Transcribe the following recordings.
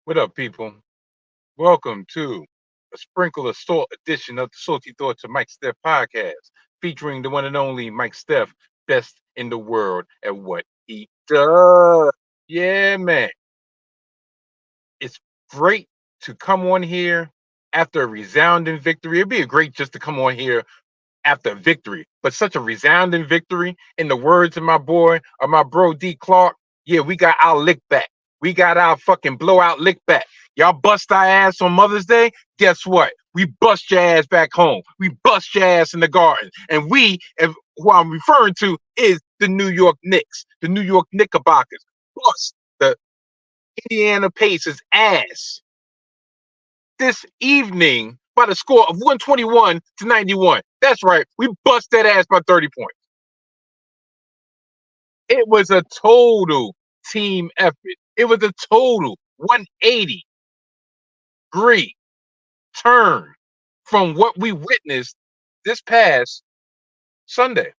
What up, people? Welcome to a sprinkle of salt edition of the Salty Thoughts of Mike Steph podcast, featuring the one and only Mike Steph, best in the world at what he does. Yeah, man. It's great to come on here after a resounding victory. It'd be great just to come on here after a victory, but such a resounding victory. In the words of my bro D Clark, yeah, we got our lick back. We got our fucking blowout lick back. Y'all bust our ass on Mother's Day. Guess what? We bust your ass back home. We bust your ass in the garden. And who I'm referring to is the New York Knicks, the New York Knickerbockers, plus the Indiana Pacers ass this evening by the score of 121-91. That's right. We bust that ass by 30 points. It was a total team effort. It was a total 180-degree turn from what we witnessed this past Sunday.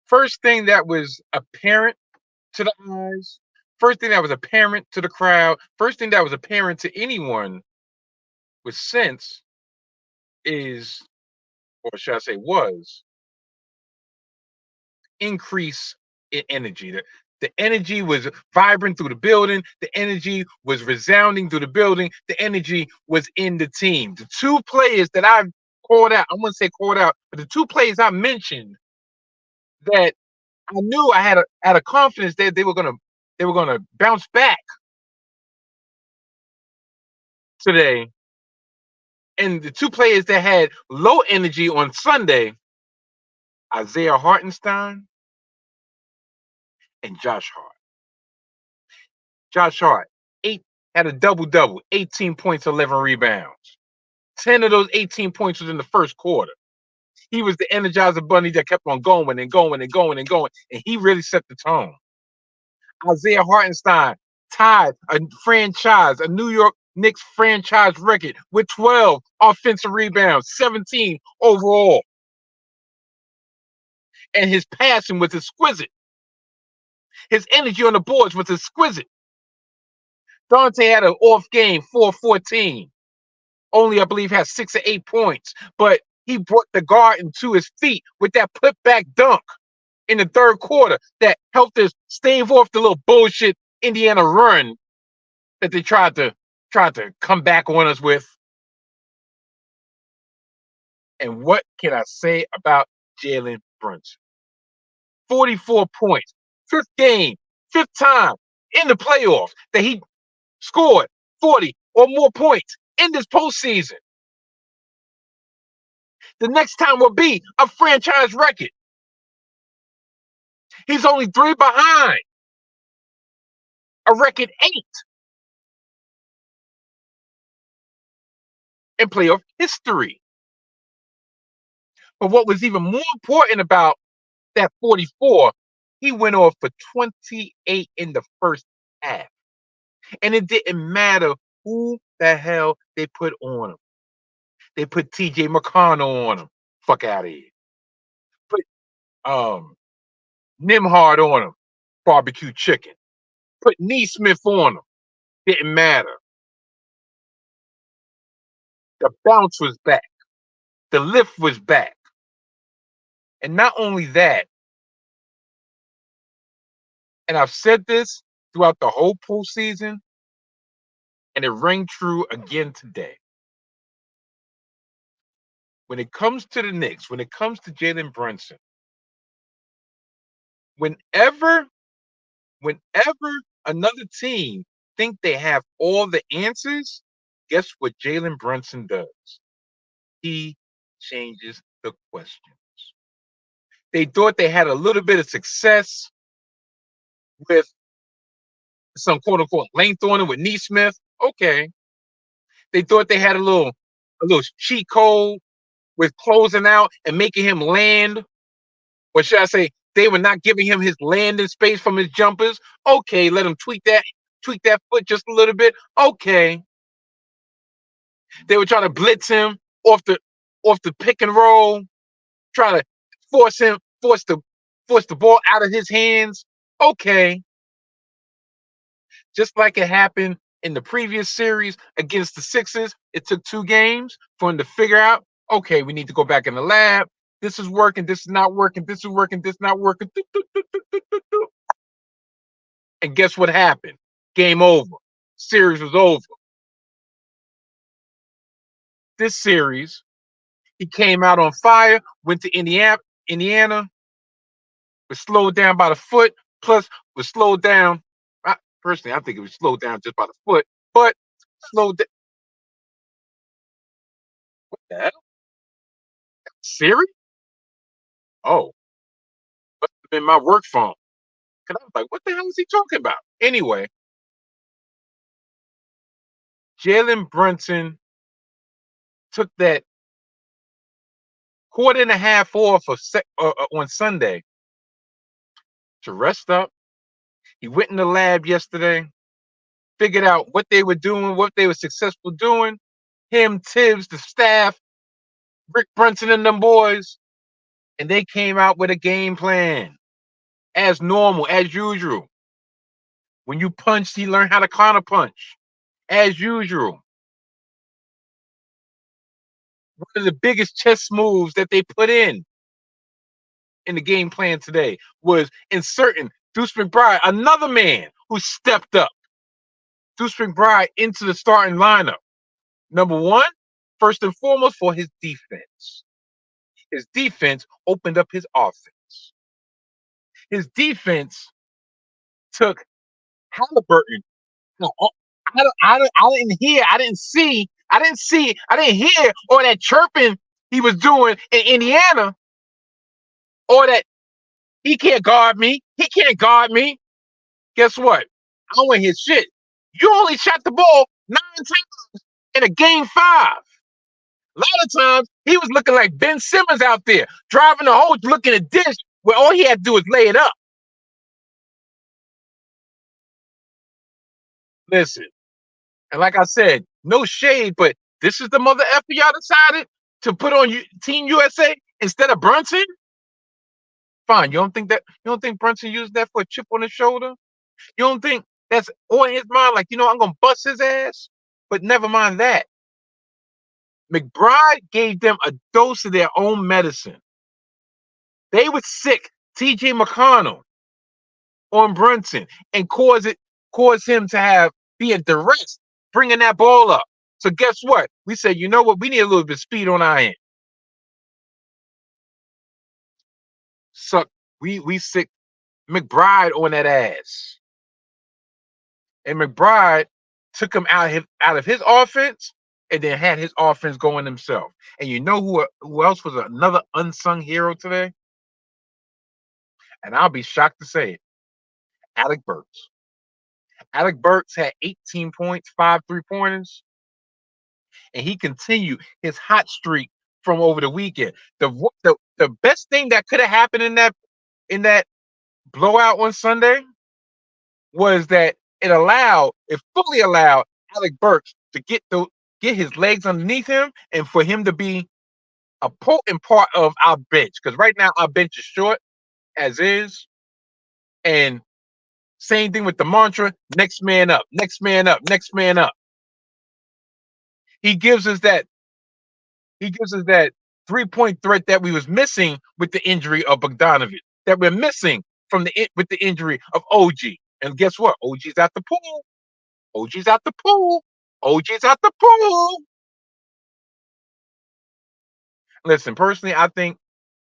First thing that was apparent to the eyes, first thing that was apparent to the crowd, first thing that was apparent to anyone with sense is, or should I say was, increase in energy. The energy was vibrant through the building. The energy was resounding through the building. The energy was in the team. The two players that I called out, I'm going to say called out, but the two players I mentioned that I knew I had a confidence that they were gonna bounce back today. And the two players that had low energy on Sunday, Isaiah Hartenstein and Josh Hart. Josh Hart, had a double-double, 18 points, 11 rebounds. 10 of those 18 points was in the first quarter. He was the Energizer Bunny that kept on going and going and going and going, and he really set the tone. Isaiah Hartenstein tied a New York Knicks franchise record with 12 offensive rebounds, 17 overall. And his passing was exquisite. His energy on the boards was exquisite. Dante had an off game, 4-14. Only, I believe, had 6 or 8 points. But he brought the Garden to his feet with that put-back dunk in the third quarter that helped us stave off the little bullshit Indiana run that they tried to come back on us with. And what can I say about Jalen Brunson? 44 points, fifth game, fifth time in the playoffs that he scored 40 or more points in this postseason. The next time will be a franchise record. He's only 3 behind a record 8 in playoff history. But what was even more important about that 44, he went off for 28 in the first half. And it didn't matter who the hell they put on him. They put TJ McConnell on him. Fuck out of here. Put Nimhard on him. Barbecue chicken. Put Neesmith on him. Didn't matter. The bounce was back. The lift was back. And not only that, and I've said this throughout the whole postseason, and it rang true again today. When it comes to the Knicks, when it comes to Jalen Brunson, whenever another team think they have all the answers, guess what Jalen Brunson does? He changes the questions. They thought they had a little bit of success with some quote-unquote length on it with Neesmith. Okay. They thought they had a little cheat code with closing out and making him land. Or should I say, they were not giving him his landing space from his jumpers. Okay, let him tweak that foot just a little bit. Okay. They were trying to blitz him off the pick and roll, try to force the ball out of his hands. Okay. Just like it happened in the previous series against the Sixers, it took 2 games for them to figure out, okay, we need to go back in the lab. This is working, this is not working, this is working, this is not working. And guess what happened? Game over. Series was over. This series, he came out on fire, went to Indiana, was slowed down by the foot, plus was slowed down. Personally, I think it was slowed down just by the foot, but slowed down. What the hell? Siri? Oh, must have been my work phone. Cause I was like, what the hell is he talking about? Anyway, Jalen Brunson took that quarter and a half off on Sunday to rest up. He went in the lab yesterday, figured out what they were doing, what they were successful doing. Him, Tibbs, the staff, Rick Brunson and them boys, and they came out with a game plan. As normal, as usual. When you punch, he learned how to counter punch. As usual. One of the biggest chess moves that they put in the game plan today was inserting Deuce McBride, another man who stepped up. Deuce McBride into the starting lineup. Number one, first and foremost, for his defense. His defense opened up his offense. His defense took Halliburton. No, I didn't hear, I didn't see, I didn't hear all that chirping he was doing in Indiana, or that he can't guard me. He can't guard me. Guess what? I don't want to hear shit. You only shot the ball 9 times in a game 5. A lot of times he was looking like Ben Simmons out there, driving the hole, looking at dish, where all he had to do was lay it up. Listen, and like I said, no shade, but this is the mother effer y'all decided to put on Team USA instead of Brunson. Fine, you don't think Brunson used that for a chip on his shoulder? You don't think that's on his mind? Like, I'm gonna bust his ass. But never mind that. McBride gave them a dose of their own medicine. They would sick T.J. McConnell on Brunson and cause him to be at duress, bringing that ball up. So guess what? We said, you know what? We need a little bit of speed on our end. So we sick McBride on that ass. And McBride took him out of his offense and then had his offense going himself. And you know who else was another unsung hero today? And I'll be shocked to say it. Alec Burks. Alec Burks had 18 points, 5 3-pointers, and he continued his hot streak from over the weekend. The best thing that could have happened in that blowout on Sunday was that it fully allowed Alec Burks to get his legs underneath him and for him to be a potent part of our bench. Because right now our bench is short as is. And same thing with the mantra, next man up, next man up, next man up. He gives us that 3-point threat that we was missing with the injury of Bogdanovic, that we're missing with the injury of OG. And guess what? OG's out the pool. OG's out the pool. OG's out the pool. Listen, personally, I think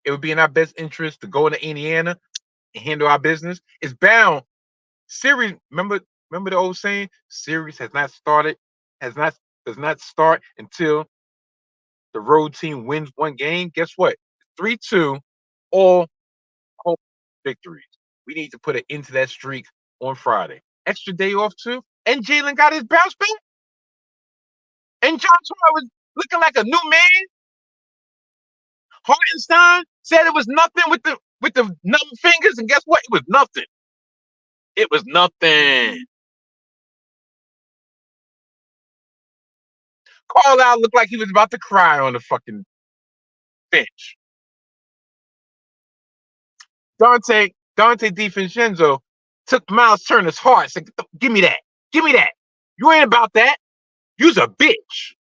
it would be in our best interest to go into Indiana and handle our business. It's bound. Series, remember the old saying? Series does not start until the road team wins one game. Guess what? 3-2, all home victories. We need to put an end to that streak on Friday. Extra day off too. And Jalen got his bounce back. And John Torrey was looking like a new man. Hartenstein said it was nothing with the numb fingers, and guess what? It was nothing. It was nothing. Carlisle looked like he was about to cry on the fucking bench. Dante DiVincenzo took Miles Turner's heart. Said, "Give me that." Give me that. You ain't about that. You's a bitch.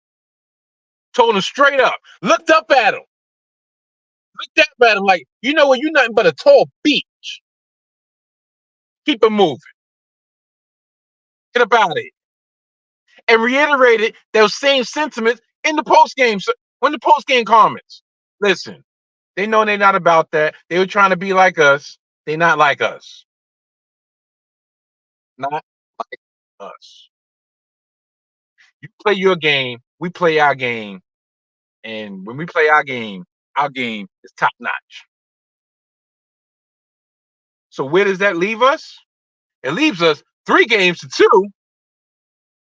Told him straight up. Looked up at him. Looked up at him like, you know what? You're nothing but a tall beach. Keep it moving. Get up out of here. And reiterated those same sentiments in the post game. When the post game comments. Listen, they know they're not about that. They were trying to be like us. They're not like us. Not like us. You play your game. We play our game. And when we play our game is top notch. So where does that leave us? It leaves us 3-2,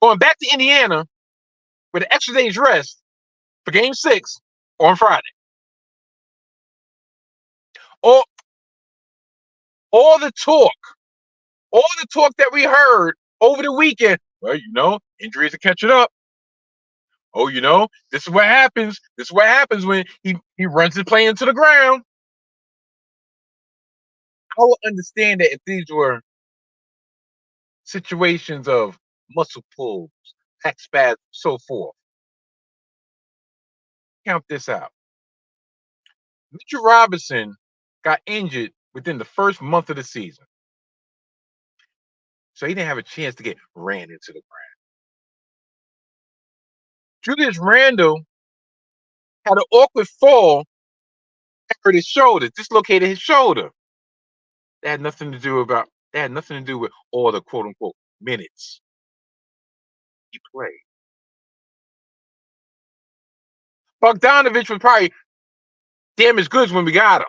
going back to Indiana with an extra day's rest for game 6 on Friday. All the talk that we heard over the weekend, well, injuries are catching up. Oh, this is what happens. This is what happens when he runs his play into the ground. I would understand that if these were situations of muscle pulls, back spasms, so forth. Count this out. Mitchell Robinson got injured within the first month of the season. So he didn't have a chance to get ran into the ground. Julius Randle had an awkward fall, hurt his shoulder, dislocated his shoulder. That had nothing to do with all the quote unquote minutes he played. Bogdanovich was probably damaged goods when we got him.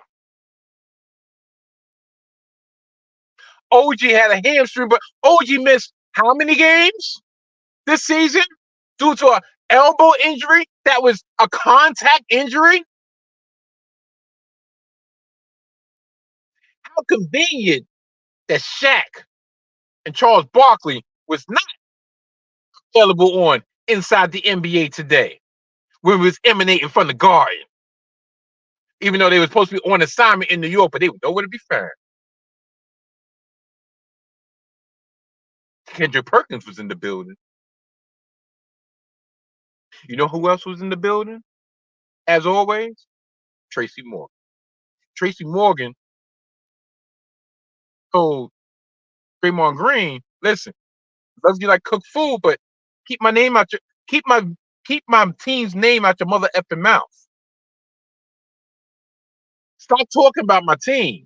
OG had a hamstring, but OG missed how many games this season due to an elbow injury that was a contact injury? How convenient that Shaq and Charles Barkley was not available on Inside the NBA Today when it was emanating from the Garden. Even though they were supposed to be on assignment in New York, but they were nowhere to be found. Kendrick Perkins was in the building. You know who else was in the building? As always, Tracy Morgan. Tracy Morgan told Draymond Green, listen, love you like cook food, but keep my team's name out your mother effing mouth. Stop talking about my team.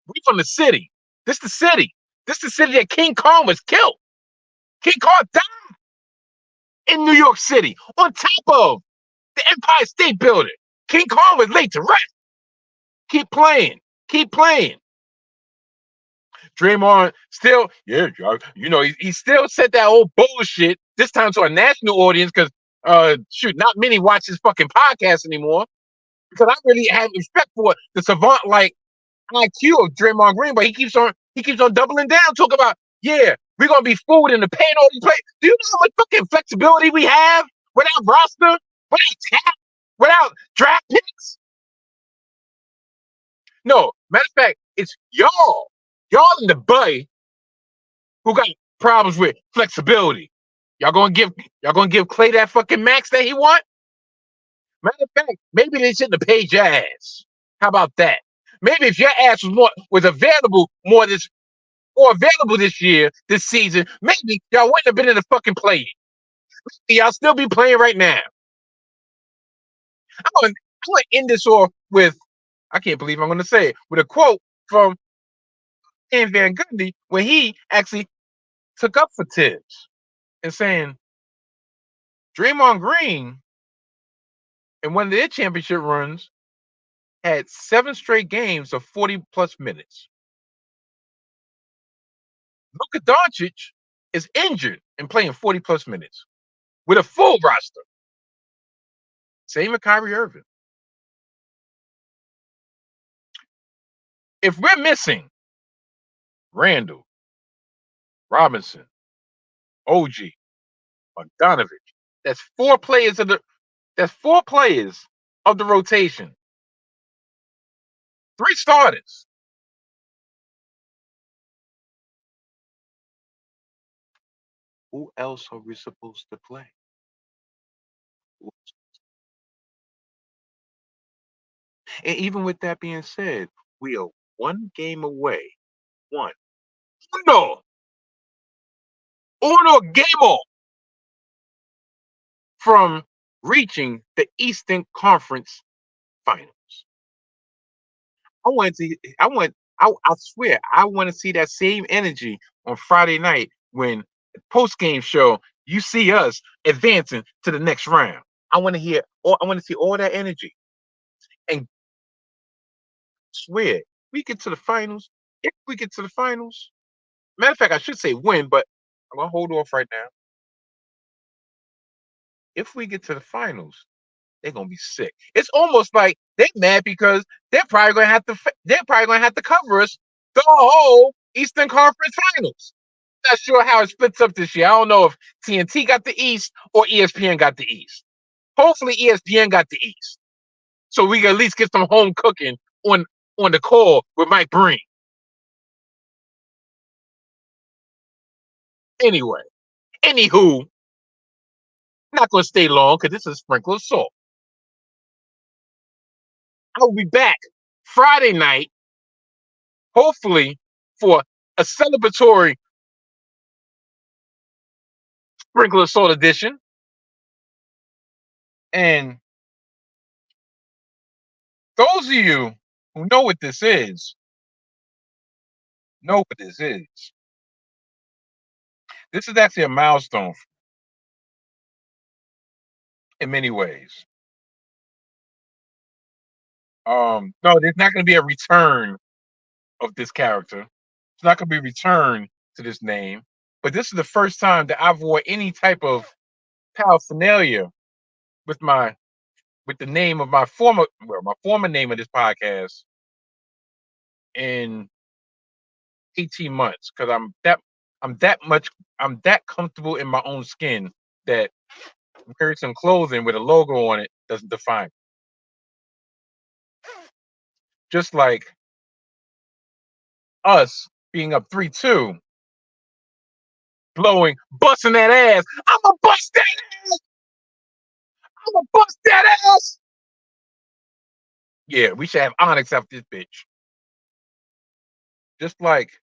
We from the city. This the city. This the city that King Kong was killed. King Kong died in New York City on top of the Empire State Building. King Kong was laid to rest. Keep playing. Keep playing. Draymond still, he still said that old bullshit, this time to a national audience, because not many watch his fucking podcast anymore. Because I really have respect for the savant like IQ of Draymond Green, but he keeps on doubling down, talk about, we're gonna be fooled into paying all these players. Do you know how much fucking flexibility we have without roster, without cap, without draft picks? No, matter of fact, it's y'all in the Bay who got problems with flexibility. Y'all gonna give Clay that fucking max that he want? Matter of fact, maybe they shouldn't have paid your ass. How about that? Maybe if your ass was available more available this year, this season, maybe y'all wouldn't have been in the fucking play. Y'all still be playing right now. I'm gonna end this off with, I can't believe I'm gonna say it, with a quote from Stan Van Gundy when he actually took up for Tibbs and saying, Draymond Green in one of their championship runs had 7 straight games of 40-plus minutes. Luka Doncic is injured and playing 40-plus minutes with a full roster. Same with Kyrie Irving. If we're missing Randall, Robinson, OG, Bogdanovich, that's 4 players of the rotation. 3 starters. Who else are we supposed to play? And even with that being said, we are one game away. One. Uno. Uno game from reaching the Eastern Conference Finals. I want to. I want. I swear, I want to see that same energy on Friday night when post game show you see us advancing to the next round. I want to hear. I want to see all that energy and swear we get to the finals. If we get to the finals, matter of fact, I should say win, but I'm gonna hold off right now. If we get to the finals, they're gonna be sick. It's almost like they're mad because they're probably gonna have to cover us the whole Eastern Conference Finals. Not sure how it splits up this year. I don't know if TNT got the East or ESPN got the East. Hopefully ESPN got the East, so we can at least get some home cooking on the call with Mike Breen. Anyway, anywho, not gonna stay long because this is a sprinkle of salt. I will be back Friday night, hopefully for a celebratory sprinkle of salt edition. And those of you who know what this is, know what this is. This is actually a milestone in many ways. No, there's not going to be a return of this character. It's not going to be a return to this name. But this is the first time that I've wore any type of paraphernalia with the name of my former name of this podcast in 18 months because I'm that comfortable in my own skin that wearing some clothing with a logo on it doesn't define me. Just like us being up 3-2, busting that ass. I'ma bust that ass. I'ma bust that ass. Yeah, we should have Onyx after this bitch. Just like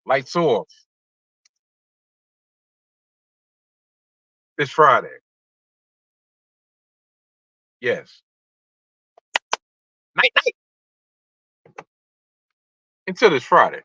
lights off this Friday. Yes. Night night. Until this Friday.